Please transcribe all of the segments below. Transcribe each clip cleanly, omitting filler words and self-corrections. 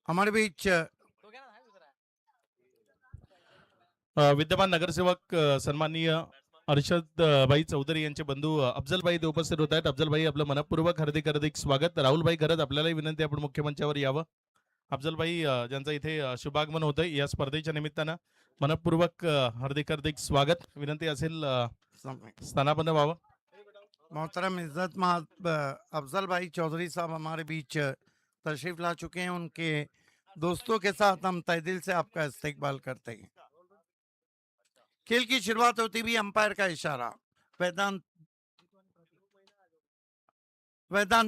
हमारे बीच विद्यमान नगरसेवक सन्माननीय अर्षद भाई चौधरी यांचे बंधू अफजल भाई उपस्थित होत आहेत. अफजल भाई आपलं मनपूर्वक हार्दिक हार्दिक स्वागत. राहुल भाई खरंच आपल्यालाही विनंती आपण मुख्य मंचावर यावं. अफजल भाई ज्यांचं इथे शुभागमन होतंय या स्पर्धेच्या निमित्तानं मनपूर्वक हार्दिक हार्दिक स्वागत. विनंती असेल स्थानापन्न व्हावं. मोहतरम इज्जत अफजल भाई चौधरी साहब हमारे बीच तशरीफ ला चुके हैं. उनके दोस्तों के साथ हम तहे दिल से आपका इस्तकबाल करते हैं. खेल की शुरुआत होती हुई अंपायर का इशारा. वेदांत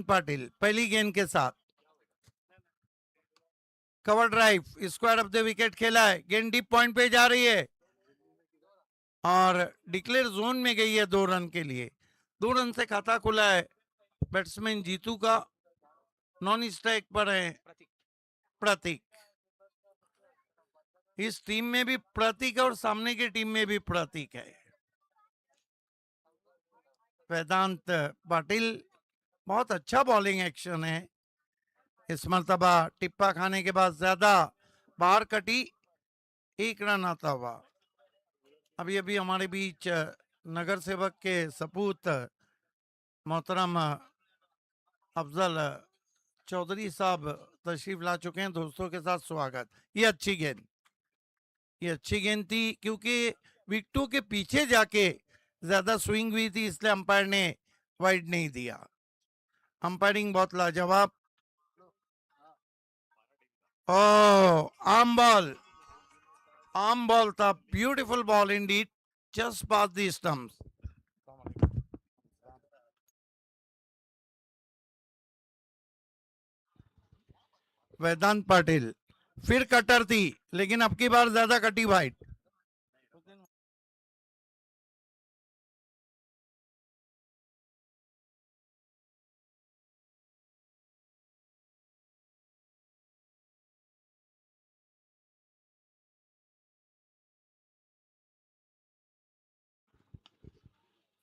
पाटिल पहली गेंद के साथ cover drive square of the wicket खेला है. गेंद डीप पॉइंट पे जा रही है और डिक्लेयर जोन में गई है 2 रन के लिए. 2 रन से खाता खुला है बैट्समैन जीतू का. नॉन स्ट्राइक पर है प्रतीक. इस टीम में भी प्रतीक और सामने की टीम में भी प्रतीक है. वेदांत पाटिल बहुत अच्छा बॉलिंग एक्शन है. इस मर्तबा टिप्पा खाने के बाद ज्यादा बाहर कटी. 1 रन आता हुआ. अभी अभी हमारे बीच नगर सेवक के सपूत मोहतरम अफजल चौधरी साहब तशरीफ ला चुके हैं. दोस्तों के साथ स्वागत. ये अच्छी गेंद थी क्योंकि विकेटों के पीछे जाके ज्यादा स्विंग हुई थी, इसलिए अंपायर ने वाइड नहीं दिया. अंपायरिंग बहुत लाजवाब. आर्म बॉल था. Beautiful ball indeed. Just pass the stumps. Vedant Patil फिर कटर थी लेकिन अब की बार ज्यादा कटी वाइड.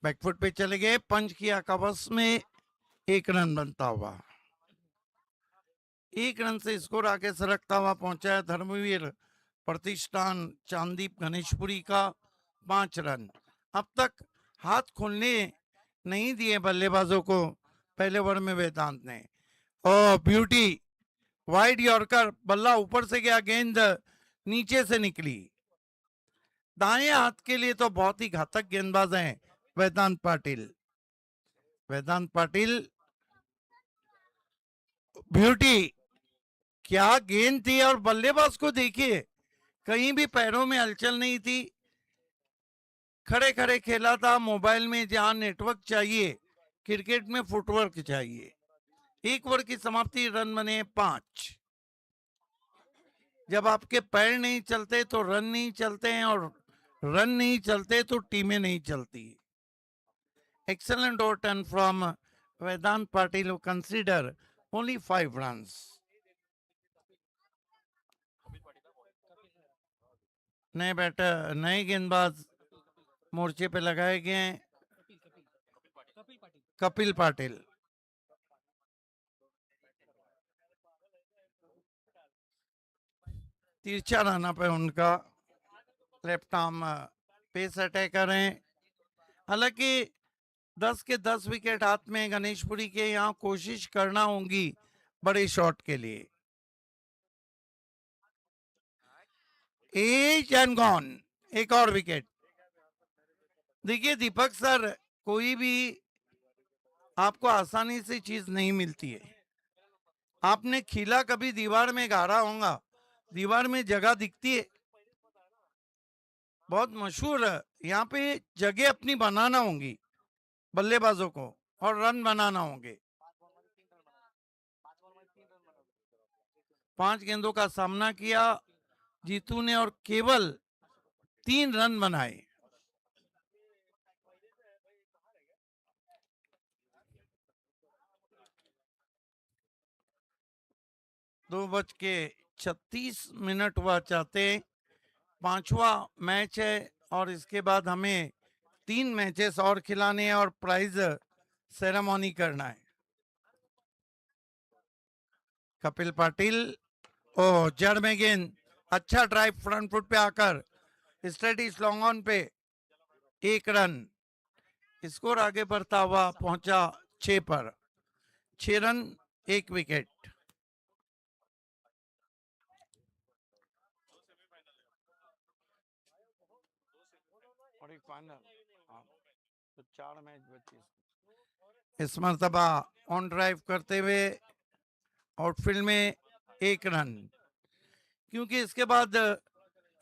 बैकफुट पे चले गए. पंच किया कवच में 1 रन बनता हुआ. 1 रन से स्कोर आगे सरकता हुआ पहुंचा है धर्मवीर प्रतिष्ठान चांदीप गणेशपुरी का. 5 रन. अब तक हाथ खोलने नहीं दिए बल्लेबाजों को पहले ओवर में वेदांत ने. Beauty wide yorker. बल्ला ऊपर से गया, गेंद नीचे से निकली. दाएं हाथ के लिए तो बहुत ही घातक गेंदबाज हैं वेदांत पाटिल. ब्यूटी क्या गेंद थी. और बल्लेबाज को देखिए, कहीं भी पैरों में हलचल नहीं थी. खड़े खड़े खेला था. मोबाइल में जहां नेटवर्क चाहिए, क्रिकेट में फुटवर्क चाहिए. 1 ओवर की समाप्ति. रन बने 5. जब आपके पैर नहीं चलते तो रन नहीं चलते हैं, और रन नहीं चलते तो टीमें नहीं चलती. Excellent over turn from Vedant Patil, consider only 5 runs. नए गेंदबाज मोर्चे पे लगाए गए हैं. कपिल पाटिल. तिरछा रहना पे उनका लेफ्ट आर्म पेस अटैकर हैं. हालांकि 10 के 10 विकेट हाथ में गणेशपुरी के. यहाँ कोशिश करना होगी बड़े शॉट के लिए. Edge and gone. एक और विकेट. देखिए दीपक सर, कोई भी आपको आसानी से चीज नहीं मिलती है. आपने खिला कभी दीवार में गाड़ा होगा. दीवार में जगह दिखती है, बहुत मशहूर है. यहाँ पे जगह अपनी बनाना होंगी बल्लेबाजों को, और रन बनाना होंगे. 5 गेंदों का सामना किया जीतू ने और केवल 3 रन बनाए. दो बज के 36 मिनट हुआ चाहते. 5वां मैच है और इसके बाद हमें 3 मैचेस और खिलाने हैं और प्राइज सेरेमनी करना है. कपिल पाटिल ओ जड़ में गेंद, अच्छा ड्राइव फ्रंट फुट पे आकर study long on pay 1 run. Score आगे बढ़ता हुआ पहुंचा 6 पर। 6 रन 1 विकेट। और एक फाइनल, हाँ, तो 4 मैच बचे। इस मरतबा ऑन ड्राइव करते हुए आउटफील्ड में 1 रन, क्योंकि इसके बाद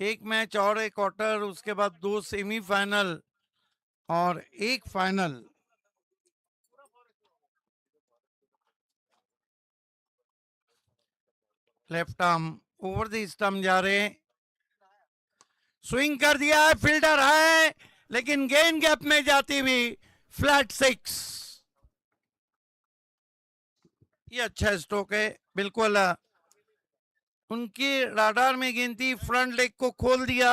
एक मैच और एक क्वार्टर, उसके बाद 2 सेमीफाइनल और 1 final. Left arm over the stump जा रहे हैं, स्विंग कर दिया है, फील्डर है लेकिन गेंद गैप में जाती हुई फ्लैट 6। ये अच्छा स्ट्रोक है, बिल्कुल उनके राडार में गेंद थी, फ्रंट लेग को खोल दिया,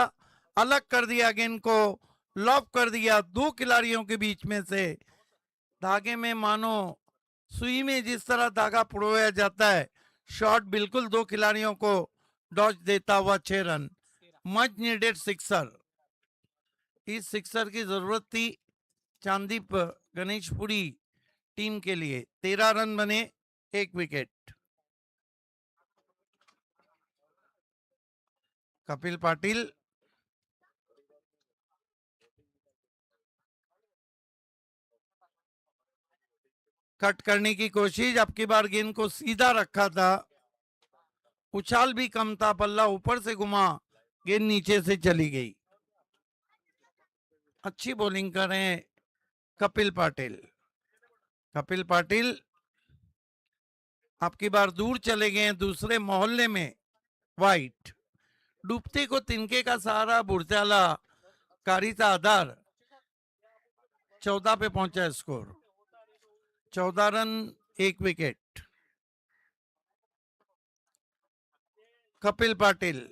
अलग कर दिया, गेंद को लॉक कर दिया 2 खिलाड़ियों के बीच में से। धागे में मानो सुई में जिस तरह धागा पुरोया जाता है, शॉट बिल्कुल 2 खिलाड़ियों को डॉज देता हुआ 6 रन। Much needed sixer. इस सिक्सर की जरूरत थी चांदीप गणेशपुरी टीम के लिए। 13 रन बने, 1 विकेट। कपिल पाटिल कट करने की कोशिश, अब की बार गेंद को सीधा रखा था, उछाल भी कम था, बल्ला ऊपर से घुमा, गेंद नीचे से चली गई। अच्छी बॉलिंग कर रहे हैं कपिल पाटिल। कपिल पाटिल अब की बार दूर चले गए दूसरे मोहल्ले में, वाइट। डूबते को तिनके का सहारा, बुरजाला कारिता आधार। 14 पे पहुंचा score, 14 run 1 wicket. Kapil Patil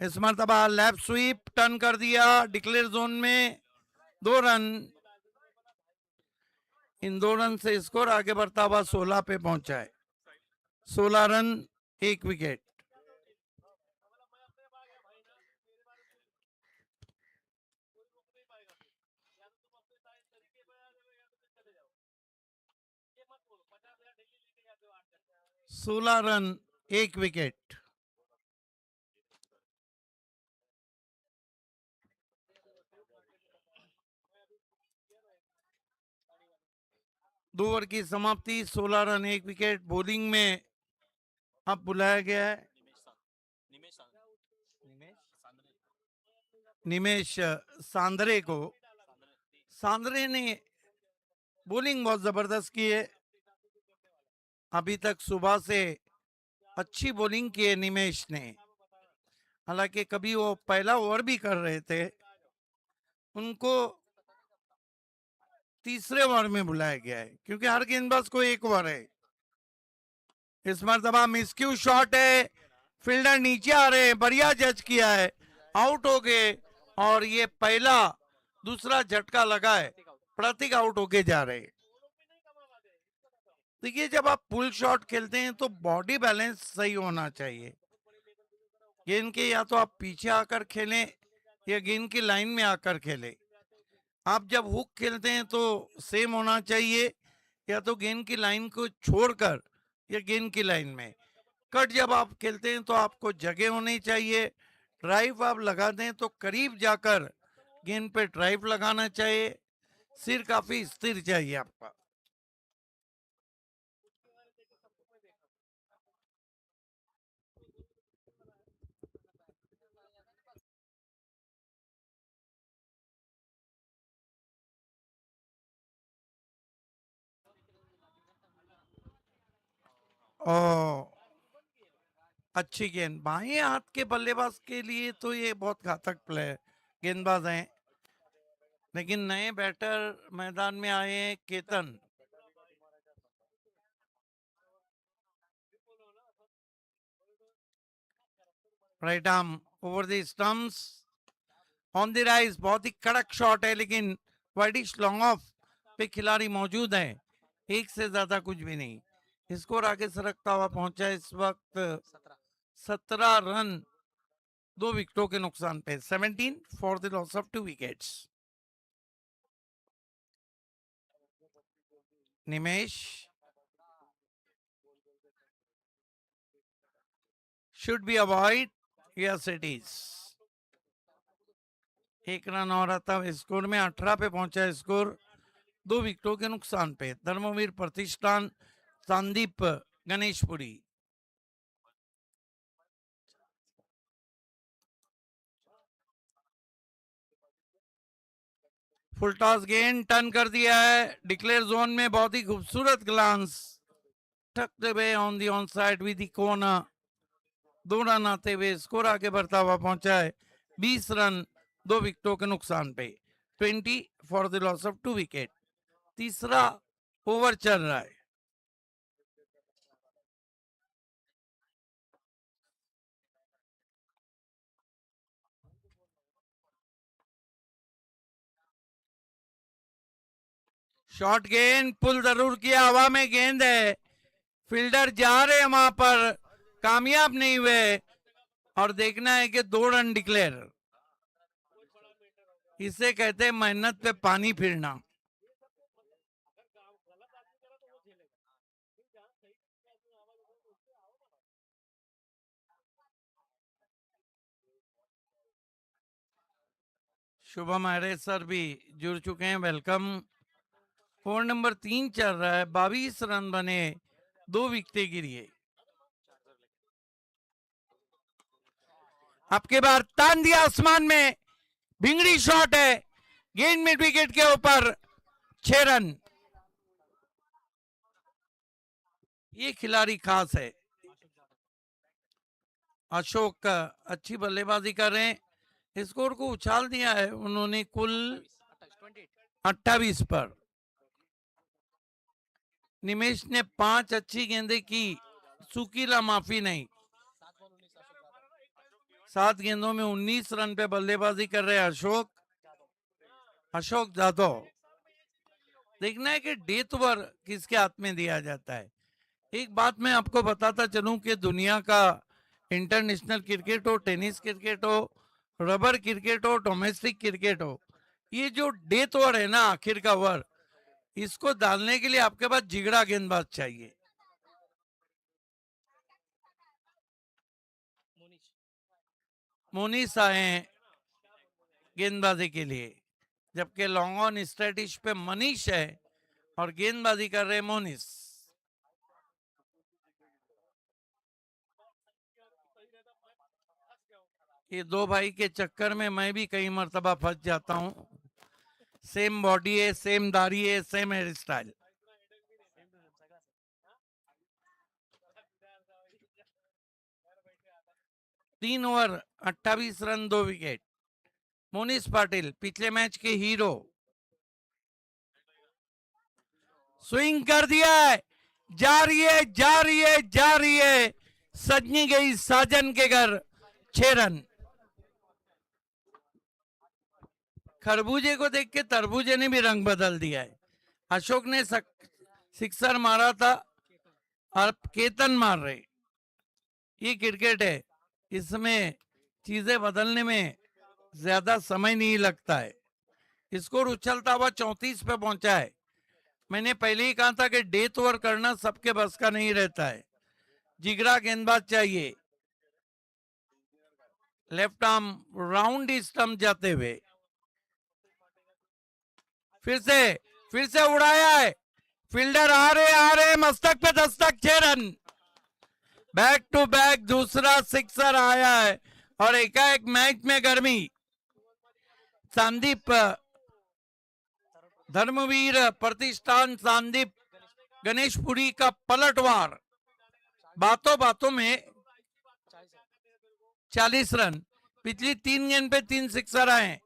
इस मरतबा लेफ्ट स्वीप टर्न कर दिया, डिक्लेयर जोन में 2 run. In 2 run say score आगे बढ़ता हुआ 16 पे पहुंचा है। 16 रन 1 विकेट। सोलह रन 1 विकेट। दो ओवर की समाप्ति, 16 रन 1 विकेट। बॉलिंग में अब बुलाया गया है निमेश सांदरे को। सांदरे ने बॉलिंग बहुत जबरदस्त की है, अभी तक सुबह से अच्छी बॉलिंग की है निमेश ने। हालांकि कभी वो पहला ओवर भी कर रहे थे, उनको तीसरे ओवर में बुलाया गया है, क्योंकि हर गेंदबाज को 1 ओवर है। इस मरतबा मिसक्यू शॉट है, फील्डर नीचे आ रहे हैं, बढ़िया जज किया है, आउट हो गए। और ये पहला दूसरा झटका लगा है, प्रतीक आउट होके जा रहे हैं। देखिए, जब आप पुल शॉट खेलते हैं तो बॉडी बैलेंस सही होना चाहिए। गेंद के या तो आप पीछे आकर खेलें या गेंद की लाइन में आकर खेलें। आप जब हुक खेलते हैं तो सेम होना चाहिए, या तो गेंद की लाइन को छोड़कर या गेंद की लाइन में। कट जब आप खेलते हैं तो आपको जगह होनी चाहिए। ड्राइव आप लगा दें तो करीब जाकर गेंद पे ड्राइव लगाना चाहिए। सिर काफी स्थिर चाहिए आपका। ओ अच्छी गेंद, बाएं हाथ के बल्लेबाज के लिए तो ये बहुत घातक प्लेयर गेंदबाज हैं, लेकिन नए बैटर मैदान में आए हैं Ketan. Right arm over the stumps on the rise, बहुत ही कड़क शॉट है, लेकिन वाइडिश लॉन्ग ऑफ पे खिलाड़ी मौजूद है, एक से ज्यादा कुछ भी नहीं। स्कोर आगे सरकता हुआ पहुंचा है इस वक्त 17 रन 2 विकेटों के नुकसान पे, 17 for the loss of 2 wickets. Nimesh should be avoid, yes it is। एक रन और आता स्कोर में 18 पे पहुंचा स्कोर 2 विकेटों के नुकसान पे। धर्मवीर प्रतिष्ठान संदीप गणेशपुरी। फुल टॉस गेंद टर्न कर दिया है डिक्लेयर जोन में, बहुत ही खूबसूरत glance tucked away on the on side with the corner. 2 run आते हुए स्कोर आगे बढ़ता हुआ पहुंचा है 20 रन 2 विकेटों के नुकसान पे, 20 for the loss of 2 wicket. तीसरा ओवर चल रहा है। शॉर्ट गेंद पुल जरूर किया, हवा में गेंद है, फील्डर जा रहे हैं वहां पर, कामयाब नहीं हुए और देखना है कि 2 रन डिक्लेयर। इसे कहते हैं मेहनत पे पानी फिरना। शुभम हरे सर भी जुड़ चुके हैं, वेलकम। फोन नंबर 3 चल रहा है, 22 रन बने, 2 विकेटें गिरी। आपके बार तान दिया आसमान में, भिंगड़ी शॉट है, गेंद मिड विकेट के ऊपर, 6 रन। ये खिलाड़ी खास है। अशोक अच्छी बल्लेबाजी कर रहे हैं, स्कोर को उछाल दिया है उन्होंने कुल 28 पर। निमेश ने 5 अच्छी गेंदें की, सुकीला माफी नहीं। 7 गेंदों में 19 रन पे बल्लेबाजी कर रहे हैं अशोक जादव। देखना है कि डेथ ओवर किसके हाथ में दिया जाता है। एक बात मैं आपको बताता चलूं कि दुनिया का इंटरनेशनल क्रिकेट हो, टेनिस क्रिकेट हो, रबर क्रिकेट हो, डोमेस्टिक क्रिकेट हो, ये जो डेथ ओवर है ना, आखिर का ओवर, इसको डालने के लिए आपके पास जिगड़ा गेंदबाज चाहिए। मोनिस आए हैं गेंदबाजी के लिए, जबकि लॉन्ग ऑन स्ट्रेटिश पे मनीष है और गेंदबाजी कर रहे मोनिस। ये 2 भाई के चक्कर में मैं भी कई मर्तबा फंस जाता हूं। सेम बॉडी है, सेम दाढ़ी है, सेम हेयर स्टाइल। तीन over 28 run 2 wicket. Monis Patil पिछले मैच के हीरो, स्विंग कर दिया है, जा रही है जा रही है जा रही है, सजनी गई साजन के घर, 6 रन। खरबूजे को देख के तरबूजे ने भी रंग बदल दिया है। अशोक ने सिक्सर मारा था और केतन मार रहे। ये क्रिकेट है, इसमें चीजें बदलने में ज्यादा समय नहीं लगता है। स्कोर उछलता हुआ 34 पे पहुंचा है। मैंने पहले ही कहा था कि डेथ ओवर करना सबके बस का नहीं रहता है, जिगरा गेंदबाज चाहिए। लेफ्ट आर्म राउंड स्टंप जाते हुए फिर से उड़ाया है, फील्डर आ रहे मस्तक पे Dastak, 6 run. Back to back दूसरा सिक्सर आया है और एकाएक मैच में गर्मी। संदीप धर्मवीर प्रतिष्ठान संदीप गणेशपुरी का पलटवार, बातों बातों में 40 रन। पिछली 3 गेंद पे 3 सिक्सर आए,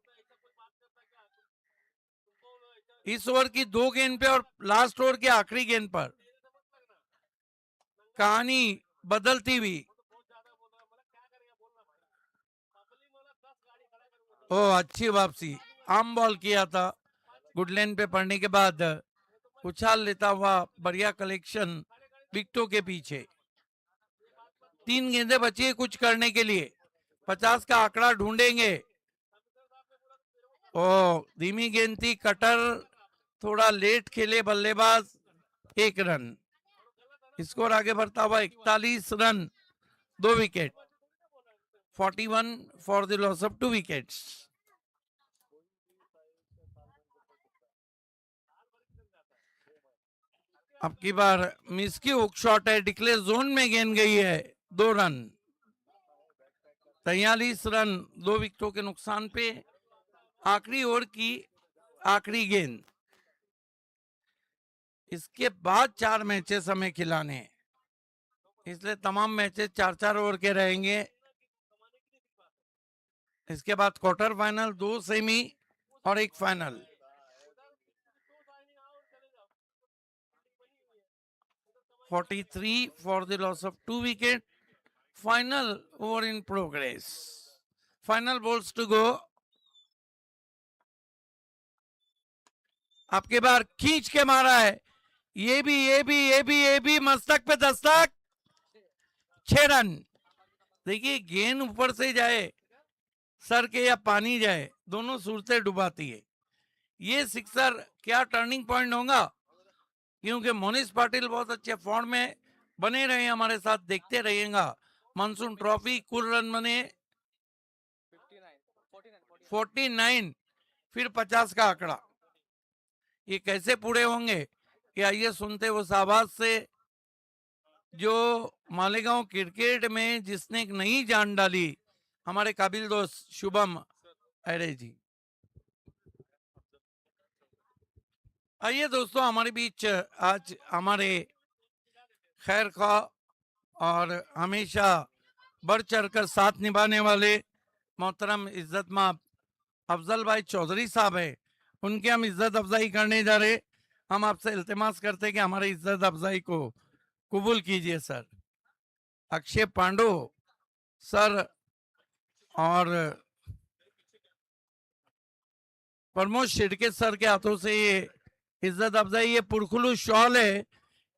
इस ओवर की 2 गेंद पे और लास्ट ओवर के आखिरी गेंद पर। कहानी बदलती हुई। ओ अच्छी वापसी, आम बॉल किया था, गुडलैंड पे पड़ने के बाद उछाल लेता हुआ बढ़िया कलेक्शन विकेटों के पीछे। 3 गेंदें बची है कुछ करने के लिए, 50 का आंकड़ा ढूंढेंगे। ओ धीमी गेंद थी, कटर थोड़ा लेट खेले बल्लेबाज, 1 रन। स्कोर आगे बढ़ता हुआ 41 run, 2 wicket, 41 for the loss of 2 wickets. अब की बार मिस की हुक शॉट है, डिक्लेयर जोन में गेंद गई है, 2 रन, 43 रन, 2 विकेटों के नुकसान पे। आखिरी ओवर की आखिरी गेंद, इसके बाद 4 मैचेस हमें खिलाने हैं, इसलिए तमाम मैचेस 4-4 ओवर के रहेंगे। इसके बाद क्वार्टर फाइनल, 2 सेमी और 1 final. (43 for the loss of 2 wicket). Final over in progress. Final balls to go. आपके बार खींच के मारा है, ये भी मस्तक पे दस्तक, 6 रन। देखिए गेंद ऊपर से जाए, सर के या पानी जाए, दोनों सूरतें डुबाती है। ये सिक्सर क्या टर्निंग पॉइंट होगा, क्योंकि मोनिश पाटिल बहुत अच्छे फॉर्म में बने रहे, हमारे साथ देखते रहिएगा। मानसून ट्रॉफी कुल रन बने 49, फिर 50 का आंकड़ा, ये कैसे पूरे होंगे, कि आइए सुनते वो शाहबाज से, जो मालेगांव क्रिकेट में जिसने एक नई जान डाली, हमारे काबिल दोस्त शुभम अरे जी। आइए दोस्तों, हमारे बीच आज हमारे खैर खा और हमेशा बढ़ चढ़कर साथ निभाने वाले मोहतरम इज्जतमाब अफजल भाई चौधरी साहब है, उनके हम इज्जत अफजाई करने जा रहे। हम आपसे इल्तिमास करते कि हमारी इज्जत अफजाई को कबूल कीजिए सर। अक्षय पांडो सर और प्रमोद शिर्के सर के हाथों से ये इज्जत अफजाई, ये पुरखुलू शॉल है,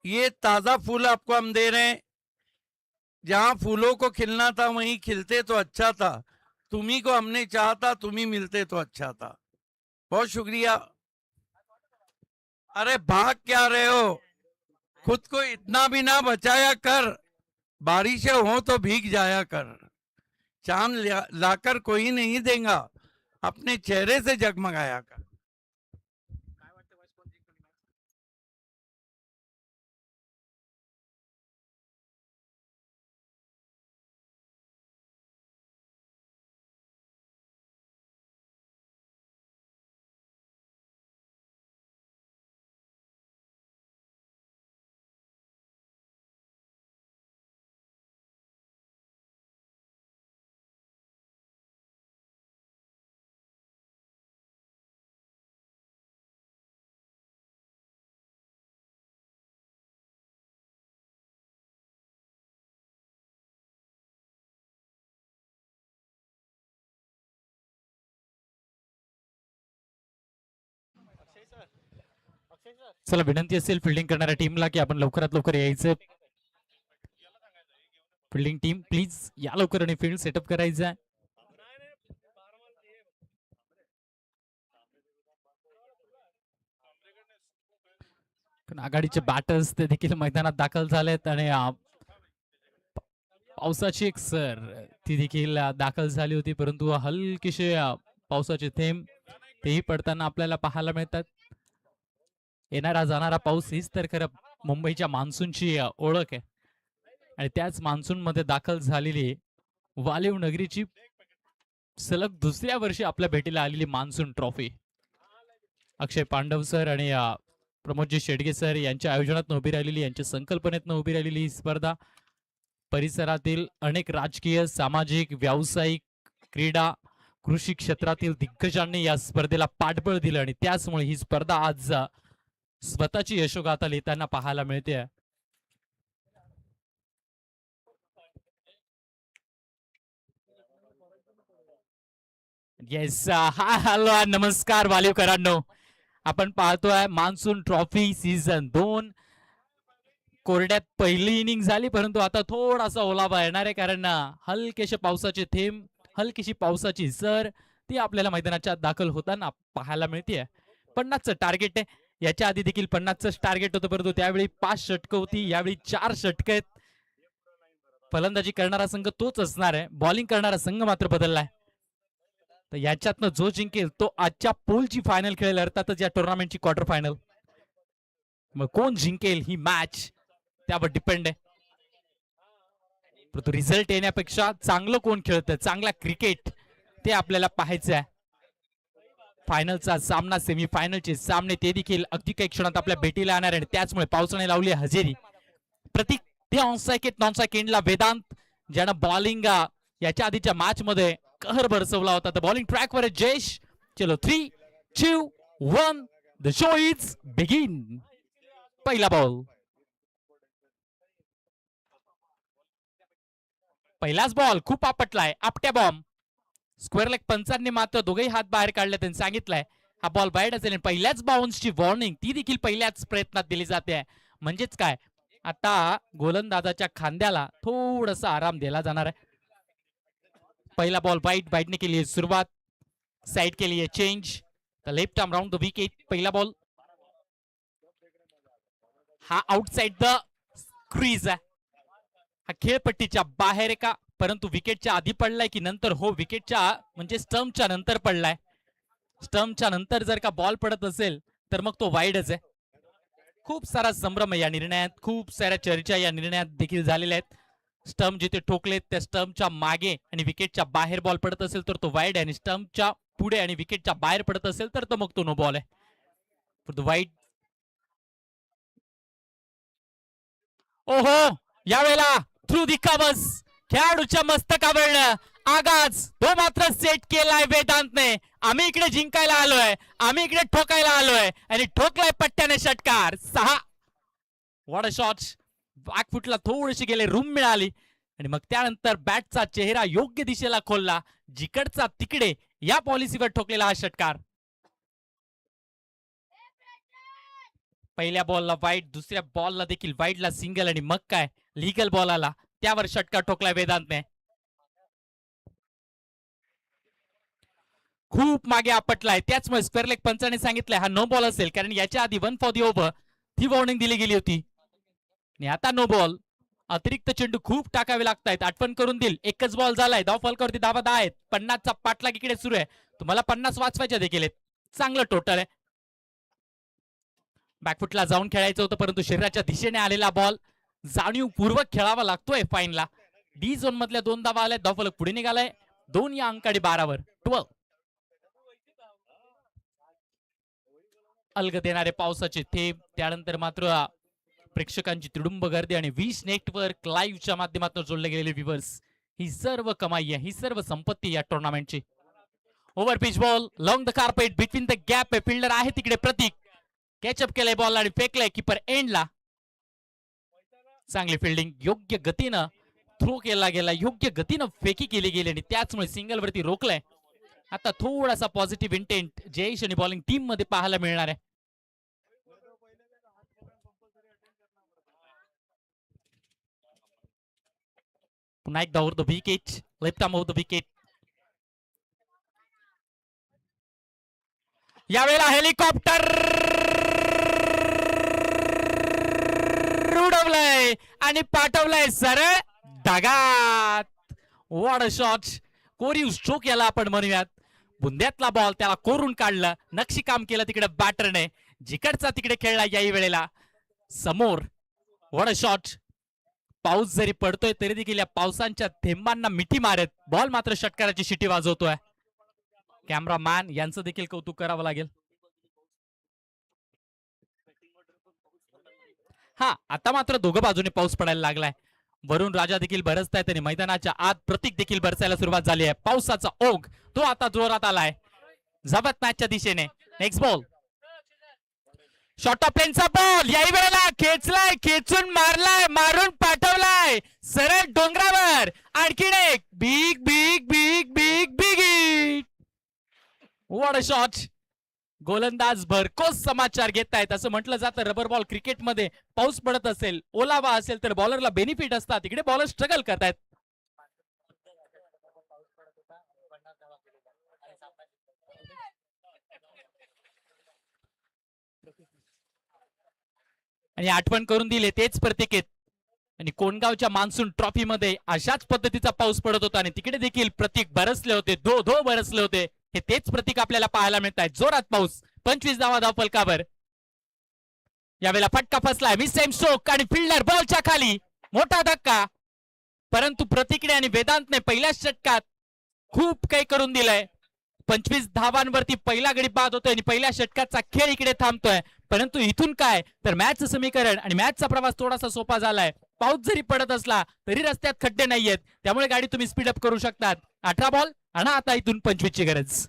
ये ताजा फूल आपको हम दे रहे हैं। जहां फूलों को खिलना था वहीं खिलते तो अच्छा था, तुम्ही को हमने चाहा था, तुम्ही मिलते तो अच्छा था। बहुत शुक्रिया। अरे भाग क्या रहे हो, खुद को इतना भी ना बचाया कर, बारिशें हो तो भीग जाया कर। चांद लाकर कोई नहीं देगा, अपने चेहरे से जगमगाया कर। चला विनंती असेल फिल्डिंग करणाऱ्या टीमला की आपण लवकरात लवकर यायचं। फिल्डिंग टीम प्लीज या लवकर आणि फील्ड सेटअप करायचं आहे। आघाडीचे बॅटर्स ते देखील मैदानात दाखल झालेत आणि पावसाची एक सर ती देखील दाखल झाली होती, परंतु हलकीशे पावसाचे थेंब तेही पडताना आपल्याला पाहायला मिळतात। येणारा जाणारा पाऊस हीच तर खरं मुंबईच्या मान्सूनची ओळख आहे आणि त्याच मान्सून मध्ये दाखल झालेली वालीव नगरीची सलग दुसऱ्या वर्षी आपल्या भेटीला आलेली मान्सून ट्रॉफी अक्षय पांडव सर आणि प्रमोदजी शेडगे सर यांच्या आयोजनात उभी राहिलेली, यांच्या संकल्पनेतून उभी राहिलेली ही स्पर्धा परिसरातील अनेक राजकीय, सामाजिक, व्यावसायिक, क्रीडा, कृषी क्षेत्रातील दिग्गजांनी या स्पर्धेला पाठबळ दिलं आणि त्याचमुळे ही स्पर्धा आज स्वतःची यशोगाथा लिहिताना पाहायला मिळते। येस, हॅलो नमस्कार वालीवकरांनो, आपण पाहतोय मान्सून ट्रॉफी सीझन 2 कोरड्यात पहिली इनिंग झाली, परंतु आता थोडासा ओलावा येणार आहे, कारण हलकेशे पावसाचे थेंब, हलकीशी पावसाची सर ती आपल्याला मैदानाच्या दाखल होताना पाहायला मिळते. 50चं टार्गेट आहे. याच्या आधी देखील 50चं टार्गेट होतं, परंतु त्यावेळी 5 षटकं होती, यावेळी 4 षटकं आहेत. फलंदाजी करणारा संघ तोच असणार आहे, बॉलिंग करणारा संघ मात्र बदललाय. तर याच्यातनं जो जिंकेल तो आजच्या पोलची फायनल खेळेल, अर्थातच या टुर्नामेंटची क्वार्टर फायनल. मग कोण जिंकेल ही मॅच त्यावर डिपेंड आहे. परंतु रिझल्ट येण्यापेक्षा चांगलं कोण खेळतं, चांगला क्रिकेट ते आपल्याला पाहायचं आहे. फायनलचा सामना, सेमीफायनलचे सामने ते देखील अगदी काही क्षणात आपल्या भेटीला येणार आहे. त्याचमुळे पावसाने लावली हजेरी. प्रतीक ते नॉन सेकंडला वेदांत ज्यानं बॉलिंग याच्या आधीच्या मॅच मध्ये कहर बरसवला होता. तर बॉलिंग ट्रॅकवर आहे जयेश. चलो 3, 2, 1 द शो इज बिगिन. पहिला बॉल, पहिलाच बॉल खूप आपटलाय, आपट्या बॉम्ब. स्क्वेअर लेग पंचांनी मात्र दोघेही हात बाहेर काढले, त्यांनी सांगितलंय हा बॉल बाहेर असेल. पहिल्याच बाउन्सची वॉर्निंग ती देखील पहिल्याच प्रयत्नात दिली जाते. म्हणजेच काय, आता गोलंदाजाच्या खांद्याला थोडासा आराम दिला जाणार आहे. पहिला बॉल बाईटने केली आहे सुरुवात, साइड के लिए change, the left arm round the wicket. पहिला बॉल हा आउटसाइड द क्रीज आहे, हा खेळपट्टीच्या बाहेर आहे का, परंतु विकेटच्या आधी पडलाय की नंतर? हो, विकेटच्या म्हणजे स्टंपच्या नंतर पडलाय. स्टंपच्या नंतर जर का बॉल पडत असेल तर मग तो वाईडच आहे. खूप सारा संभ्रम आहे या निर्णयात, खूप साऱ्या चर्चा या निर्णयात देखील झालेल्या आहेत. स्टंप जिथे ठोकलेत त्या स्टंपच्या मागे आणि विकेटच्या बाहेर बॉल पडत असेल तर तो वाईड आहे, आणि स्टंपच्या पुढे आणि विकेटच्या बाहेर पडत असेल तर तो मग तो नो बॉल आहे. वाईड. ओहो, यावेळेला थ्रू दी कव्हर्स खेळाडूच्या मस्तकावर आगाज तो मात्र सेट केलाय वेदांतने. आम्ही इकडे जिंकायला आलोय, आम्ही इकडे ठोकायला आलोय, आणि ठोकलाय पट्ट्याने षटकार. 6. What a shot. बॅकफुटला थोडीशी गेले रूम मिळाली, आणि मग त्यानंतर बॅटचा चेहरा योग्य दिशेला खोलला, जिकडचा तिकडे या पॉलिसीवर ठोकलेला हा षटकार. पहिल्या बॉलला वाईड, दुसऱ्या बॉलला देखील वाईडला सिंगल, आणि मग काय लीगल बॉल आला त्यावर षटकार ठोकलाय वेदांतने. खूप मागे आपटलाय, त्याचमुळे स्क्वेअर लेग पंचाने सांगितलंय हा नो बॉल असेल, कारण याच्या आधी 1 for the over he warning दिली गेली होती. आणि आता नो बॉल. अतिरिक्त चेंडू खूप टाकावे लागतायत. आठवण करून देईल, एकच बॉल झालाय, धाव फलकावरती धावा 10 आहेत. 50चा पाठलाग इकडे सुरू आहे, तुम्हाला 50 वाचवायच्या देखील आहेत. चांगलं टोटल आहे. बॅकफुटला जाऊन खेळायचं होतं, परंतु शरीराच्या दिशेने आलेला बॉल जाणीवपूर्वक खेळावा लागतोय फाईनला. डी झोन मधल्या 2 धावा आल्या, धाव फलक पुढे निघालाय 2 या अंकाडी 12वर 12. अलगद येणारे पावसाचे थेंब, त्यानंतर मात्र प्रेक्षकांची तुडुंब गर्दी, आणि 20 नेटवर्क लाईव्हच्या माध्यमातून जोडले गेलेले व्ह्यूअर्स, ही सर्व कमाई आहे, ही सर्व संपत्ती या टुर्नामेंटची. Over pitch ball long the carpet between the gap. Fielder आहे तिकडे प्रतीक, कॅचअप केलंय बॉल आणि फेकलाय कीपर एंडला. चांगली फिल्डिंग, योग्य गतीनं थ्रो केला गेला, योग्य गतीनं फेकी केली गेली, आणि त्याचमुळे सिंगल वरती रोखलंय. आता थोडासा पॉझिटिव्ह इंटेंट जयेश आणि बॉलिंग टीम मध्ये पाहायला मिळणार आहे. पुन्हा एकदा over the wicket, left arm over the wicket. यावेळेला हेलिकॉप्टर उडवलंय आणि पाठवलंय सरळ ढगात. What a shot. कोरीव स्ट्रोक याला आपण म्हणूयात. बुंद्यातला बॉल त्याला कोरून काढलं, नक्षी काम केलं तिकडे बॅटरने, जिकडचा तिकडे खेळला याही वेळेला समोर. What a shot. पाऊस जरी पडतोय तरी देखील या पावसांच्या थेंबांना मिठी मारत बॉल मात्र षटकाराची शिटी वाजवतोय. कॅमेरामॅन यांचं देखील कौतुक करावं लागेल. हा, आता मात्र दोघं बाजूने पाऊस पडायला लागलाय. वरून राजा देखील बरसतायत आणि मैदानाच्या आत प्रतीक देखील बरसायला सुरुवात झाली आहे. पावसाचा ओघ तो आता जोरात आलाय जबत मॅचच्या दिशेने. नेक्स्ट बॉल, शॉर्ट ऑफ लेनचा बॉल, याही वेळेला खेचलाय, खेचून मारलाय, मारून पाठवलाय सरळ डोंगरावर. आणखीन एक big big big big big hit. What a shot. गोलंदाज भरकोस समाचार घेत आहेत. असं म्हटलं जातं रबर बॉल क्रिकेटमध्ये पाऊस पडत असेल, ओलावा असेल तर बॉलरला बेनिफिट असतात. इकडे बॉलर स्ट्रगल करतायत. आणि आठवण करून दिले तेच प्रत्येकेत. आणि कोणगावच्या मान्सून ट्रॉफी मध्ये अशाच पद्धतीचा पाऊस पडत होता आणि तिकडे देखील प्रतीक बरसले होते, धो धो बरसले होते. हे तेच प्रतीक आपल्याला पाहायला मिळत आहे. जोरात पाऊस, 25 धावा धाव फलकावर. यावेळेला फटका फसलाय, मिसेम स्ट्रोक आणि फिल्डर बॉलच्या खाली. मोठा धक्का, परंतु प्रतीकडे आणि वेदांतने पहिल्याच षटकात खूप काही करून दिलंय. 25 धावांवरती पहिला गडी बाद होतोय आणि पहिल्या षटकाचा खेळ इकडे थांबतोय. परंतु इथून काय तर मॅचचं समीकरण आणि मॅचचा प्रवास थोडासा सोपा झालाय. पाऊस जरी पडत असला तरी रस्त्यात खड्डे नाहीयेत, त्यामुळे गाडी तुम्ही स्पीडअप करू शकतात. 18 बॉल आणि आता इथून 25 ची गरज.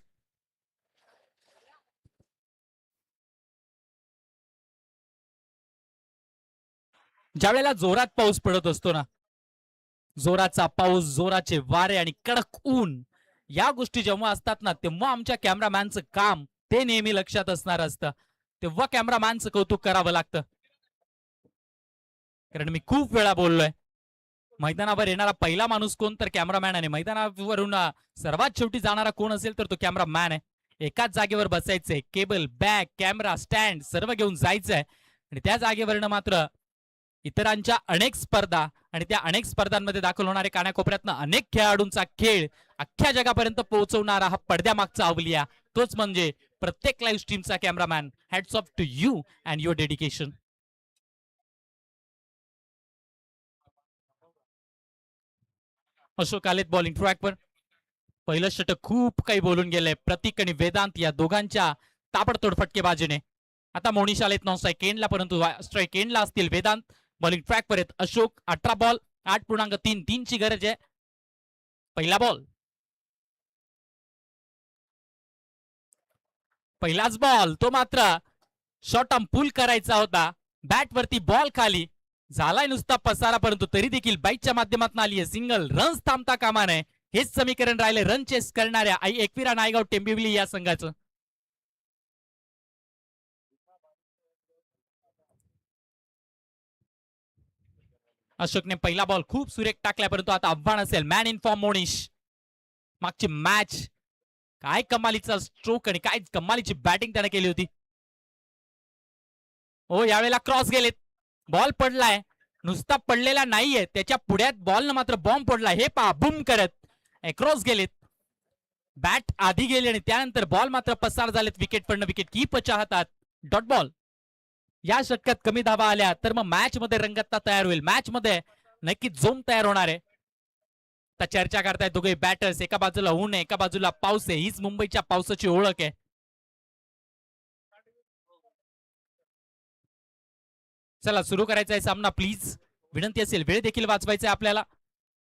ज्यावेळेला जोरात पाऊस पडत असतो ना, जोराचा पाऊस, जोराचे वारे आणि कडक ऊन, या गोष्टी जेव्हा असतात ना, तेव्हा आमच्या कॅमेरामॅनचं काम ते नेहमी लक्षात असणार असतं. तेव्हा कॅमेरामॅनचं कौतुक करावं लागतं. कारण मी खूप वेळा बोललोय, मैदानावर येणारा पहिला माणूस कोण तर कॅमेरामॅन आहे. मैदानावरून सर्वात शेवटी जाणारा कोण असेल तर तो कॅमेरामॅन आहे. एकाच जागेवर बसायचंय, केबल, बॅग, कॅमेरा, स्टँड सर्व घेऊन जायचंय आणि त्या जागेवरनं मात्र इतरांच्या अनेक स्पर्धा आणि त्या अनेक स्पर्धांमध्ये दाखल होणारे कानाकोपऱ्यातनं अनेक खेळाडूंचा खेळ अख्ख्या जगापर्यंत पोहोचवणारा हा पडद्यामागचा अवलिया, तोच म्हणजे प्रत्येक लाईव्ह स्ट्रीमचा cameraman. Hats off to you and your dedication. Ashok आलेत बॉलिंग ट्रॅकवर. पहिलं षटक खूप काही बोलून गेलंय. प्रतीक आणि वेदांत या दोघांच्या ताबडतोड फटकेबाजीने. आता मोनिश आलेत नॉन स्ट्राईक एंडला, परंतु स्ट्राईक एंडला असतील. वेदांत बॉलिंग ट्रॅकवर आहेत. अशोक 18 बॉल 8.3 ची गरज आहे. पहिला बॉल, पहिलाच बॉल, तो मात्र शॉर्ट आर्म पुल करायचा होता. बॅट वरती बॉल खाली झालाय नुसता पसारा, परंतु तरी देखील बाईकच्या माध्यमातून आली आहे सिंगल. रन्स थांबता कामा नये, हेच समीकरण राहिले रन चेस करणाऱ्या एकविरा नायगाव टेंबिवली या संघाचं. अशोकने पहिला बॉल खूप सुरेख टाकलाय, परंतु आता आव्हान असेल. Man in form Monish. मागची मॅच काय कमालीचा स्ट्रोक आणि काय कमालीची बॅटिंग त्याने केली होती. हो, यावेळेला क्रॉस गेलेत. बॉल पडलाय, नुसता पडलेला नाहीये, त्याच्या पुढ्यात बॉलनं मात्र बॉम्ब पडलाय. हे पहा, बुम करत क्रॉस गेलेत. बॅट आधी गेली आणि त्यानंतर बॉल मात्र पसार झालेत विकेट पडणं. विकेट कीपरच्या हातात. Dot ball. या षटकात कमी धावा आल्या तर मग मॅच मध्ये रंगतता तयार होईल. मॅच मध्ये नक्कीच जोम तयार होणार आहे. आता चर्चा करतायत दोघे बॅटर्स. एका बाजूला ऊन आहे, एका बाजूला पाऊस आहे. हीच मुंबईच्या पावसाची ओळख आहे. चला सुरू करायचा आहे सामना प्लीज. विनंती असेल, वेळ देखील वाचवायचा आहे आपल्याला.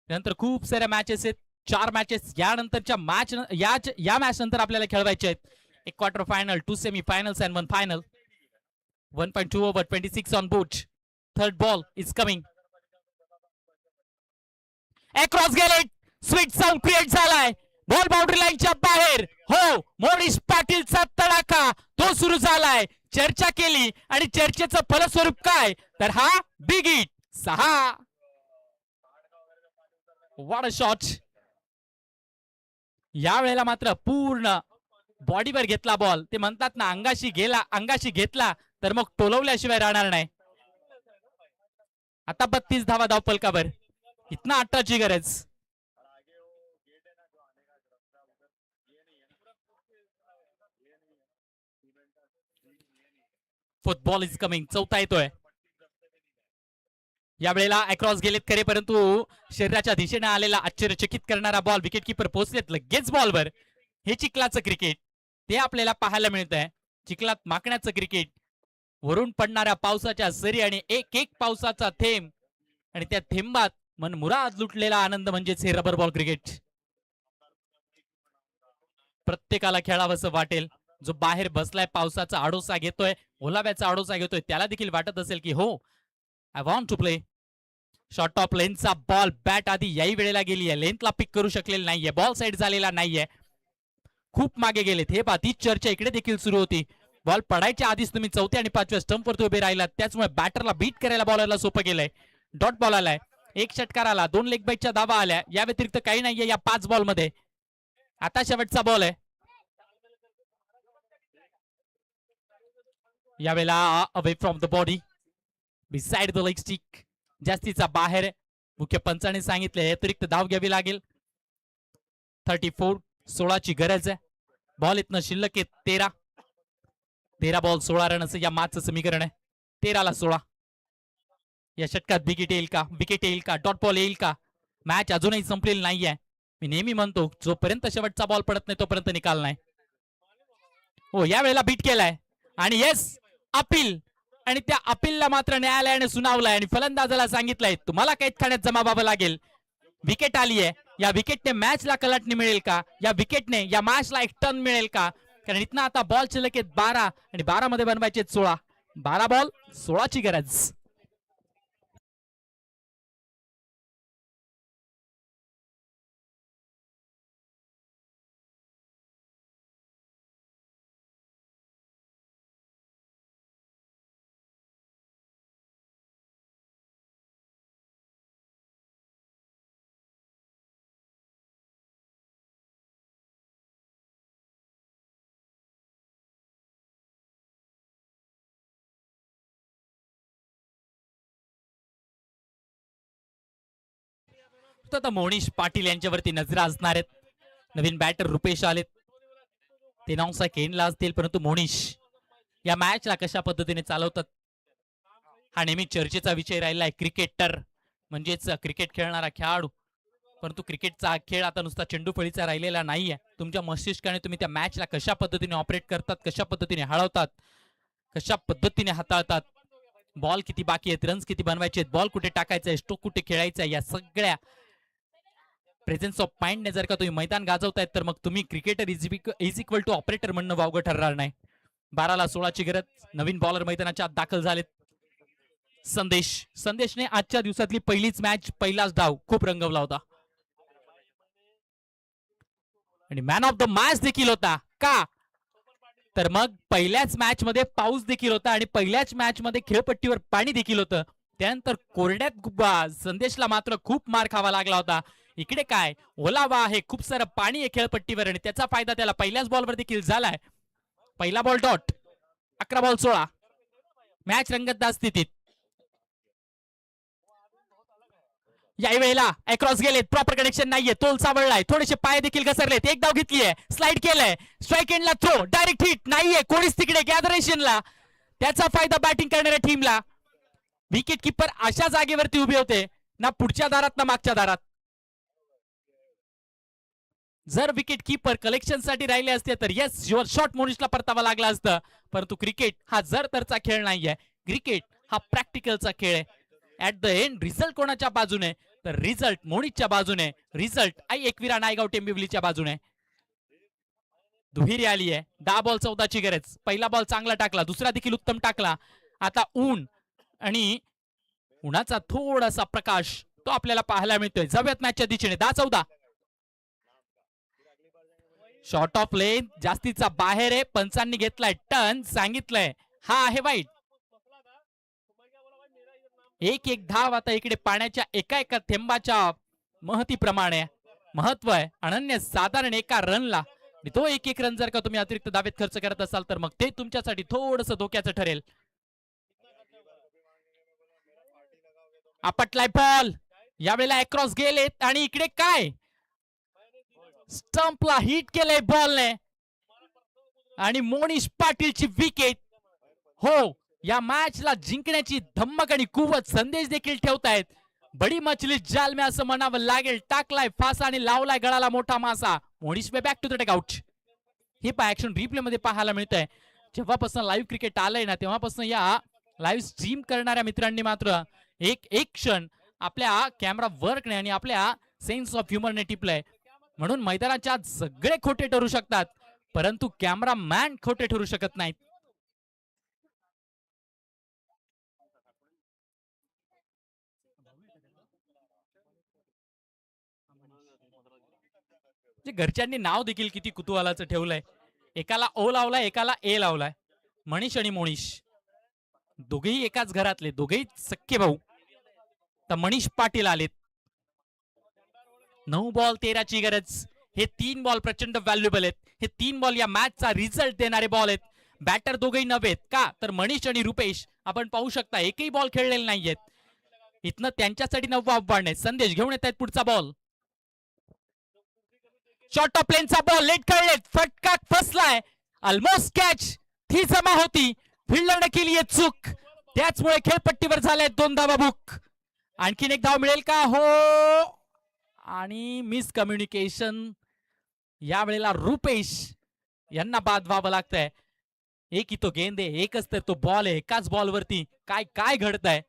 त्यानंतर खूप साऱ्या मॅचेस आहेत. 4 मॅचेस यानंतरच्या मॅच या मॅच नंतर आपल्याला खेळवायचे आहेत. एक quarter final, 2 semi finals and 1 final. 1.2 over 26 on board. Third ball is coming. Across गेले. स्वीट साऊंड क्रिएट झालाय. बॉल बाउंड्री लाईनच्या बाहेर. हो, मोनिश पाटीलचा तडाखा तो सुरू झालाय. चर्चा केली आणि चर्चेचं फलस्वरूप काय तर हा big hit. 6. What a shot. या वेळेला मात्र पूर्ण बॉडीवर घेतला बॉल. ते म्हणतात ना, अंगाशी घेतला तर मग टोलवल्याशिवाय राहणार नाही. आता 32 धावा धाव फलकावर. इतना 18 ची गरज. Football is coming. चौथा येतोय. यावेळेला अक्रॉस गेलेत खरे, परंतु शरीराच्या दिशेने आलेला आश्चर्यचकित करणारा बॉल. विकेट किपर पोहोचलेत लगेच बॉलवर. हे चिखलाचं क्रिकेट ते आपल्याला पाहायला मिळत आहे. चिखलात माकण्याचं क्रिकेट. वरून पडणाऱ्या पावसाच्या सरी आणि एक एक पावसाचा थेंब आणि त्या थेंबात मनमुराद लुटलेला आनंद म्हणजेच हे रबर बॉल क्रिकेट. प्रत्येकाला खेळावंसं वाटेल. जो बाहेर बसलाय, पावसाचा आडोसा घेतोय, ओलाव्याचा आडोसा घेतोय, त्याला देखील वाटत असेल की हो, I want to play. Short of लेनचा बॉल. बॅट आधी याही वेळेला गेली आहे, लेंथला पिक करू शकलेला नाहीये, बॉल साईड झालेला नाहीये. खूप मागे गेलेत. हे पहा तीच चर्चा इकडे देखील सुरू होती. बॉल पडायच्या आधीच तुम्ही चौथ्या आणि पाचव्या स्टंपवरती उभे राहिलात, त्याचमुळे बॅटरला बीट करायला बॉलरला सोपं गेलंय. डॉट बॉल आलाय, एक षटकार आला, 2 लेग बाईटच्या धावा आल्या, या व्यतिरिक्त काही नाहीये या 5 बॉल मध्ये. आता शेवटचा बॉल आहे. यावेळेला away from the body beside the leg stick, जास्तीचा बाहेर. मुख्य पंचाने सांगितले अतिरिक्त धाव घ्यावी लागेल. 34, 16ची गरज आहे. बॉल इथनं शिल्लक आहे 13 बॉल 16 रन असं या मॅचचं समीकरण आहे. 13ला 16. या षटकात विकेट येईल का, विकेट येईल का, डॉट बॉल येईल का? मॅच अजूनही संपलेली नाहीये. मी नेहमी म्हणतो जोपर्यंत शेवटचा बॉल पडत नाही तोपर्यंत निकाल नाही. हो, या वेळेला बीट केलाय आणि येस अपील, आणि त्या अपीलला मात्र न्यायालयाने सुनावलंय आणि फलंदाजाला सांगितलंय तुम्हाला कैद खाण्यात जमावावं लागेल. विकेट आली आहे, या विकेटने मॅचला कलाटणी मिळेल का, या विकेटने या मॅचला एक टर्न मिळेल का? कारण इथनं आता बॉल शिल्लक आहेत 12 आणि 12 मध्ये बनवायचे 16. 12 बॉल 16ची गरज. आता मोनिश पाटील यांच्यावरती नजर असणार आहेत. नवीन बॅटर रुपेश आलेत, ते नॉनसा केनला असतील, परंतु मोनिश या मॅचला कशा पद्धतीने चालवतात हा नेहमी चर्चेचा विषय राहिला आहे. क्रिकेटर म्हणजेच क्रिकेट खेळणारा खेळाडू, परंतु क्रिकेटचा खेळ आता नुसता चेंडूफळीचा राहिलेला नाहीये. तुमच्या मस्तिष्काने तुम्ही त्या मॅचला कशा पद्धतीने ऑपरेट करतात, कशा पद्धतीने हळवतात, कशा पद्धतीने हाताळतात, बॉल किती बाकी आहेत, रन्स किती बनवायचे, बॉल कुठे टाकायचा, स्ट्रोक कुठे खेळायचा, या सगळ्या प्रेझेन्स ऑफ माइंडने जर का तुम्ही मैदान गाजवतायत तर मग तुम्ही cricketer is equal to operator म्हणणं वावगं ठरणार नाही. 12ला 16ची गरज. नवीन बॉलर मैदानाच्या आत दाखल झालेत. संदेशने आजच्या दिवसातली पहिलीच मॅच, पहिलाच डाव खूप रंगवला होता आणि मॅन ऑफ द मॅच देखील होता. का तर मग पहिल्याच मॅच मध्ये पाऊस देखील होता आणि पहिल्याच मॅच मध्ये खेळपट्टीवर पाणी देखील होतं. त्यानंतर कोरड्यात संदेशला मात्र खूप मार खावा लागला होता. इकडे काय ओलावा आहे, खूप सारं पाणी आहे खेळपट्टीवर आणि त्याचा फायदा त्याला पहिल्याच बॉलवर देखील झालाय. पहिला बॉल डॉट. 11 बॉल 16. मॅच रंगतदार स्थितीत. याही वेळेला अक्रॉस गेलेत, प्रॉपर कनेक्शन नाहीये, तोल सावळलाय, थोडेसे पाय देखील घसरलेत, एक धाव घेतलीये, स्लाइड केलंय, स्ट्राइक एंडला थ्रो, डायरेक्ट हिट नाहीये, कोणीच तिकडे गॅदरेशनला. त्याचा फायदा बॅटिंग करणाऱ्या टीमला. विकेट किपर अशा जागेवरती उभे होते ना, पुढच्या दारात ना मागच्या दारात. जर विकेट किपर कलेक्शन साठी राहिले असते तर येस युअर शॉट मोनिशला परतावा लागला असतं, परंतु क्रिकेट हा जर तरचा खेळ नाहीये. क्रिकेट हा प्रॅक्टिकलचा खेळ आहे. ऍट द एंड रिझल्ट कोणाच्या बाजूने, तर रिझल्ट मोनिशच्या बाजूने, रिझल्ट आई एकविरा नायगाव टेंबिवलीच्या बाजूने. दुहेरी आली आहे. 10 बॉल 14ची गरज. पहिला बॉल चांगला टाकला, दुसरा देखील उत्तम टाकला. आता ऊन आणि उन्हाचा थोडासा प्रकाश तो आपल्याला पाहायला मिळतोय. जाऊयात मॅचच्या दिशेने. 10-14. शॉर्ट ऑफ लेन जास्तीचा बाहेर आहे, पंचांनी घेतलाय टर्न, सांगितलंय हा आहे वाईट. एक धाव आता इकडे पाण्याच्या एका एका थेंबाच्या महतीप्रमाणे महत्व आहे. अनन्य साधारण एका रनला, तो एक रन जर का तुम्ही अतिरिक्त दावेत खर्च करत असाल तर मग ते तुमच्यासाठी थोडस धोक्याचं ठरेल. आपटलाय बॉल, यावेळेला अक्रॉस गेलेत आणि इकडे काय स्टंपला हिट केलंय बॉलने आणि मोनिश पाटीलची विकेट. हो, या मॅचला जिंकण्याची धम्मक आणि कुवत संदेश देखील ठेवतायत. बडी मछली जाल में असं म्हणावं लागेल. टाकलाय फासा आणि लावलाय गळाला मोठा मासा. Monish way back to the takeout. हे ऍक्शन रिप्ले मध्ये पाहायला मिळतंय. जेव्हापासून लाईव्ह क्रिकेट आलंय ना, तेव्हापासून या लाईव्ह स्ट्रीम करणाऱ्या मित्रांनी मात्र एक क्षण आपल्या कॅमेरा वर्कने आणि आपल्या सेन्स ऑफ ह्युमरने टिपलंय. म्हणून मैदानाच्या सगळे खोटे ठरू शकतात, परंतु कॅमेरा मॅन खोटे ठरू शकत नाहीत. म्हणजे घरच्यांनी नाव देखील किती कुतूहलाचं ठेवलंय. एकाला ओ लावलाय, एकाला ए लावलाय. मनीष आणि मोनिश दोघेही एकाच घरातले, दोघेही सख्खे भाऊ. तर मनीष पाटील आलेत. 9 बॉल 13 ची गरज. हे 3 बॉल प्रचंड व्हॅल्युएबल आहेत. हे 3 बॉल या मॅचचा रिझल्ट देणारे बॉल आहेत. बॅटर दोघेही नव्हेत का, तर मनीष आणि रुपेश आपण पाहू शकता एकही बॉल खेळलेले नाहीयेत. इथनं त्यांच्यासाठी 9वा आव्हान आहे. संदेश घेऊन येत आहेत पुढचा बॉल. शॉर्ट ऑफ लेनचा बॉल लेट खेळलेत. फटका फसलाय. Almost catch. ती जमा होती. फिल्डरने केली आहे चूक. त्याचमुळे खेळपट्टीवर झाले 2 धावा बुक. आणखीन एक धाव मिळेल का? हो. आणि मिस कम्युनिकेशन. यावेळेला रुपेश यांना बाद व्हावं लागतंय. एक ही तो गेंद आहे, एकच तर तो बॉल आहे. एकाच बॉलवरती काय काय घडतंय.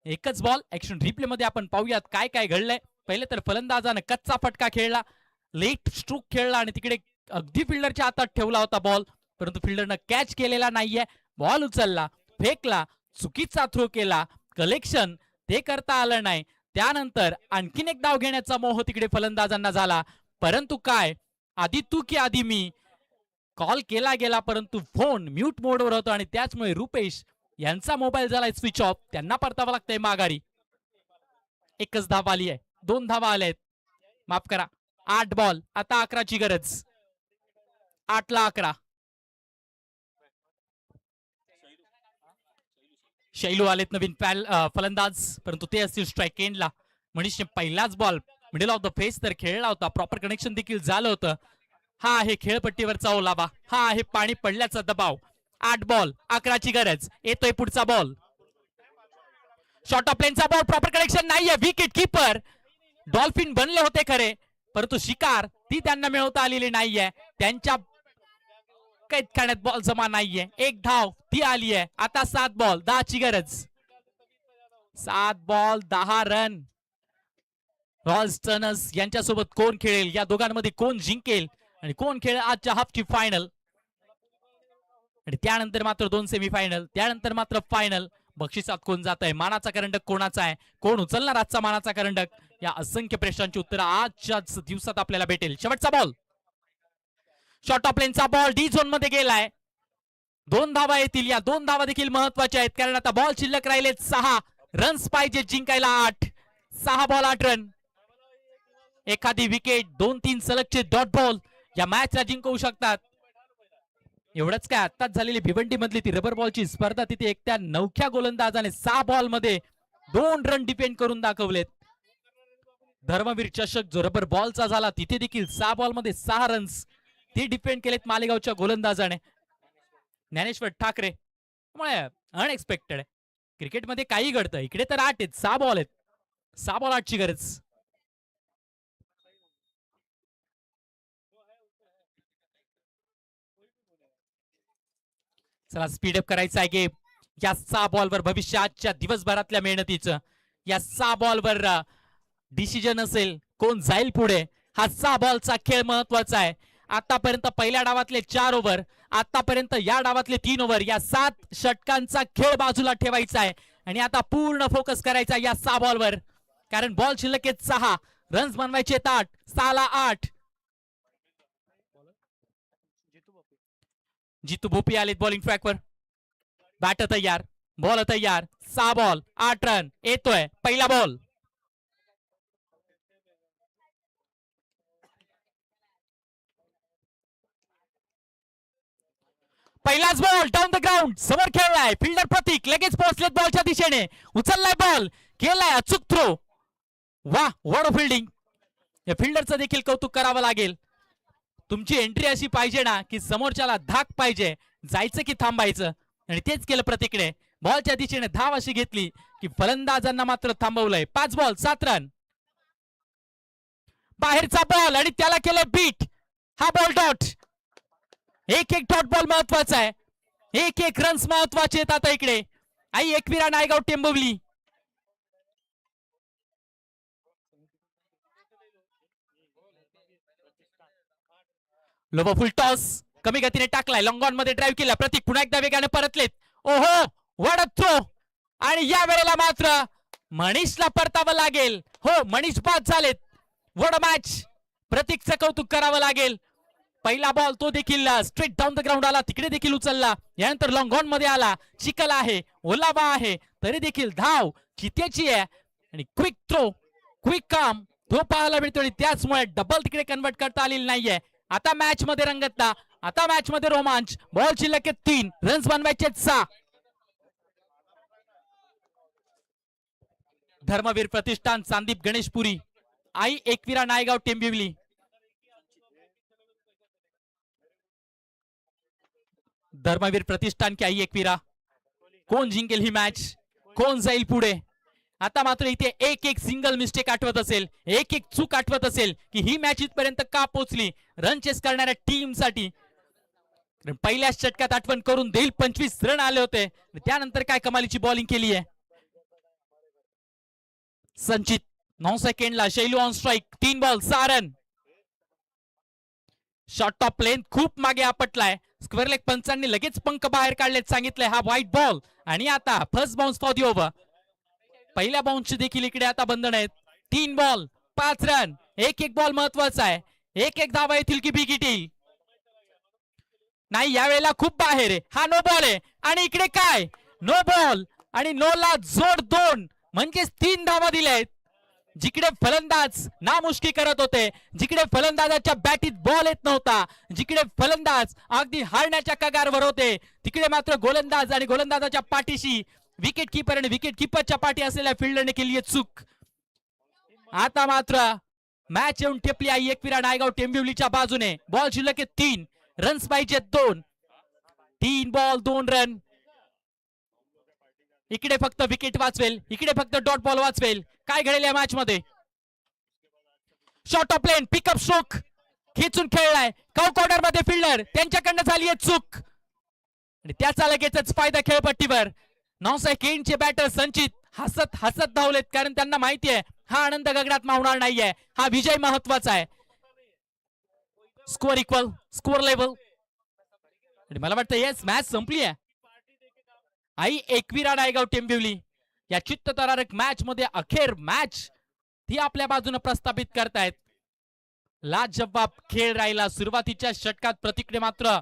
एकच बॉल. ऍक्शन रिप्ले मध्ये आपण पाहूयात काय काय घडलंय. पहिले तर फलंदाजानं कच्चा फटका खेळला, लेट स्ट्रोक खेळला आणि तिकडे अगदी फिल्डरच्या हातात ठेवला होता बॉल, परंतु फिल्डरनं कॅच केलेला नाहीये. बॉल उचलला, फेकला, चुकीचा थ्रो केला, कलेक्शन ते करता आलं नाही. त्यानंतर आणखीन एक डाव घेण्याचा मोह तिकडे फलंदाजांना झाला, परंतु काय आधी तू की आधी मी कॉल केला गेला, परंतु फोन म्यूट मोडवर होता आणि त्याचमुळे रुपेश यांचा मोबाईल झालाय स्विच ऑफ. त्यांना परतावं लागतंय माघारी. एकच धाव आली आहे, 2 धावा आल्या आहेत. माफ करा, 8 बॉल. आता 11 ची गरज. 8 ला 11. शैलू आलेत नवीन फलंदाज, परंतु ते असतील स्ट्राईक एंडला. मनीषने पहिलाच ball middle of the face तर खेळला होता. प्रॉपर कनेक्शन देखील झालं होतं. हा आहे खेळपट्टीवरचा ओलावा, हा आहे पाणी पडल्याचा दबाव. 8 बॉल 11 ची गरज. येतोय पुढचा बॉल. शॉर्ट ऑफ लेनचा बॉल. प्रॉपर कनेक्शन नाहीये. विकेट कीपर डॉल्फिन बनले होते खरे, परंतु शिकार ती त्यांना मिळवता आलेली नाहीये. त्यांच्या कैद खाण्यात बॉल जमा नाहीये. 1 धाव ती आली आहे. आता 7 बॉल 10 ची गरज. 7 बॉल 10 रन. रॉल्स टर्नर्स यांच्यासोबत कोण खेळेल, या दोघांमध्ये कोण जिंकेल आणि कोण खेळेल आजच्या हाफची फायनल. आणि त्यानंतर मात्र 2 सेमीफायनल, त्यानंतर मात्र फायनल. बक्षिसात कोण जात आहे, मानाचा करंडक कोणाचा आहे, कोण उचलणार आजचा मानाचा करंडक, या असंख्य प्रश्नांची उत्तर आजच्याच दिवसात आपल्याला भेटेल. शेवटचा बॉल. शॉर्ट ऑफ लेनचा बॉल डी झोन मध्ये गेलाय. 2 धावा येतील. या 2 धावा देखील महत्वाच्या आहेत, कारण आता बॉल शिल्लक राहिलेत 6 रन्स पाहिजे जिंकायला. 8 6 बॉल 8 रन. एखादी विकेट, 2-3 सलगचे डॉट बॉल या मॅचला जिंकवू शकतात. एवढंच काय, आत्ताच झालेली भिवंडी मधली ती रबर बॉलची स्पर्धा, तिथे एक त्या नवख्या गोलंदाजाने 6 बॉल मध्ये 2 रन डिपेंड करून दाखवलेत. धर्मवीर चषक जो रबर बॉलचा झाला, तिथे देखील 6 बॉल मध्ये 6 रन्स ते डिपेंड केलेत मालेगावच्या गोलंदाजाने ज्ञानेश्वर ठाकरे. त्यामुळे अनएक्सपेक्टेड आहे. क्रिकेटमध्ये काही घडतं. इकडे तर 8 आहेत, 6 बॉल आहेत. 6 बॉल 8 ची गरज. चला स्पीडअप करायचा आहे गेम. या 6 बॉलवर भविष्य आजच्या दिवसभरातल्या मेहनतीचं, या 6 बॉलवर डिसिजन असेल कोण जाईल पुढे. हा 6 बॉलचा खेळ महत्वाचा आहे. आतापर्यंत पहिल्या डावातले 4 ओव्हर, आतापर्यंत या डावातले 3 ओव्हर, या 7 षटकांचा खेळ बाजूला ठेवायचा आहे आणि आता पूर्ण फोकस करायचा या 6 बॉलवर, कारण बॉल शिल्लक आहेत 6, रन्स बनवायचे 8. 6 ला 8. जितू भोपी आलेत बॉलिंग ट्रॅकवर. बॅट तयार, बॉल तयार. 6 बॉल 8 रन. येतोय पहिला बॉल. पहिलाच बॉल डाऊन द ग्राउंड. समोर खेळलाय फिल्डर प्रतीक, लगेच पोहोचलेत बॉलच्या दिशेने. उचललाय बॉल, केलाय अचूक थ्रो. वा, व्हॉट अ फिल्डिंग. या फिल्डरचं देखील कौतुक करावं लागेल. तुमची एंट्री अशी पाहिजे ना की समोरच्याला धाक पाहिजे, जायचं की थांबायचं, आणि तेच केलं प्रतीकने. बॉलच्या दिशेने धाव अशी घेतली की फलंदाजांना मात्र थांबवलंय. 5 बॉल 7 रन. बाहेरचा बॉल आणि त्याला केलं बीट. हा बॉल डॉट. एक डॉट बॉल महत्वाचा आहे. 1 रन्स महत्वाचे आहेत आता इकडे. आई एकविरा नायगाव टेंबवली. लोबो फुल टॉस कमी गतीने टाकलाय, लॉंग ऑन मध्ये ड्राईव्ह केला. प्रतीक पुन्हा एकदा वेगाने परतलेत. ओहो, व्हॉट अ थ्रो. आणि या वेळेला मात्र मनीषला परतावं लागेल. हो, मनीष बाद झालेत. What a match. प्रतीकचं कौतुक करावं लागेल. पहिला बॉल तो देखील स्ट्रेट डाऊन द ग्राउंड आला, तिकडे देखील उचलला. यानंतर लॉंग ऑन मध्ये आला, चिखल आहे, ओलावा आहे, तरी देखील धाव चितेची आहे आणि क्विक थ्रो, क्विक काम तो पाहायला मिळतो आणि त्याचमुळे डबल तिकडे कन्वर्ट करता आलेली नाहीये. आता मॅच मध्ये रंगतता, आता मॅच मध्ये रोमांच. बॉल शिल्लक 3 रन्स बनवायचे 6. धर्मवीर प्रतिष्ठान संदीप गणेशपुरी, आई एकविरा नायगाव टेंबिवली. धर्मवीर प्रतिष्ठान की आई एकविरा, कोण जिंकेल ही मॅच, कोण जाईल पुढे. आता मात्र इथे एक एक सिंगल मिस्टेक आठवत असेल, एक एक चूक आठवत असेल की ही मॅच इथपर्यंत का पोहोचली रन चेस करणाऱ्या टीम साठी. पहिल्या षटकात आठवण करून देईल, 25 रन आले होते, त्यानंतर काय कमालीची बॉलिंग केली आहे. संचित 9 सेकंडला, Shailu on strike, 3 ball 6 run. Short of length खूप मागे आपटलाय. स्क्वेअर लेग पंचांनी लगेच पंख बाहेर काढलेत, सांगितलंय हा व्हाईट बॉल. आणि आता first bounce for the over. पहिल्या बाउन्सची देखील इकडे आता बंधन आहेत. 3 बॉल 5 रन. एक एक बॉल महत्वाचा आहे, एक एक धावा येतील की बिग येईल. नाही, यावेळेला खूप बाहेर आहे, हा नो बॉल आहे. आणि इकडे काय, नो बॉल आणि नो ला जोड 2 म्हणजेच 3 धावा दिल्यात. जिकडे फलंदाज नामुष्की करत होते, जिकडे फलंदाजाच्या बॅटीत बॉल येत नव्हता, जिकडे फलंदाज अगदी हारण्याच्या कगारवर होते, तिकडे मात्र गोलंदाज आणि गोलंदाजाच्या पाठीशी विकेट कीपर आणि विकेट कीपरच्या पाठी असलेल्या फिल्डरने केली चूक. आता मात्र मॅच येऊन ठेपली आहे एकविरा नायगाव टेंबिवलीच्या बाजूने. बॉल शिल्लक 3 रन्स पाहिजे 2. 3 बॉल 2 रन. इकडे फक्त विकेट वाचवेल, इकडे फक्त डॉट बॉल वाचवेल. काय घडेल या मॅच मध्ये. Short of lane, pickup stroke खेचून खेळलाय कौ कॉर्नर मध्ये फिल्डर, त्यांच्याकडनं झाली आहे चूक आणि त्याचा लगेचच फायदा खेळपट्टीवर. 9 सेकंडचे बॅटर संचित हसत हसत धावलेत, कारण त्यांना माहिती आहे हा आनंद गगनात मावणार नाहीये, हा विजय महत्वाचा आहे. Score equal, score level. आणि मला वाटतं येस, मॅच संपली आहे. आई एकविरा नायगाव टेंबिवली या चित्तथरारक मॅच मध्ये अखेर मॅच ती आपल्या बाजूने प्रस्थापित करतायत. लाजवाब खेळ राहिला. सुरुवातीच्या षटकात प्रतीकने मात्र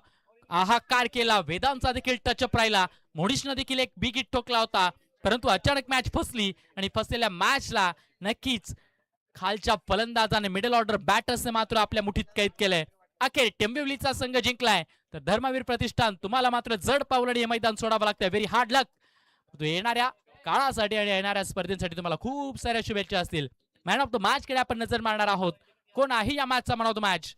आहाकार केला, वेदांचा देखील टचअप राहिला, मोडिशनं देखील एक बिग हिट ठोकला होता, परंतु अचानक मॅच फसली आणि फसलेल्या मॅचला नक्कीच खालच्या फलंदाजाने, मिडल ऑर्डर बॅटर्सने मात्र आपल्या मुठीत कैद केलंय. अखेर टेंबिवलीचा संघ जिंकलाय, तर धर्मवीर प्रतिष्ठान तुम्हाला मात्र जड पावलाने हे मैदान सोडावं लागतंय. व्हेरी हार्ड लक. येणाऱ्या काळासाठी आणि येणाऱ्या स्पर्धेसाठी तुम्हाला खूप साऱ्या शुभेच्छा असतील. मॅन ऑफ द मॅच कडे आपण नजर मारणार आहोत. कोण आहे या मॅचचा मॅन ऑफ द मॅच.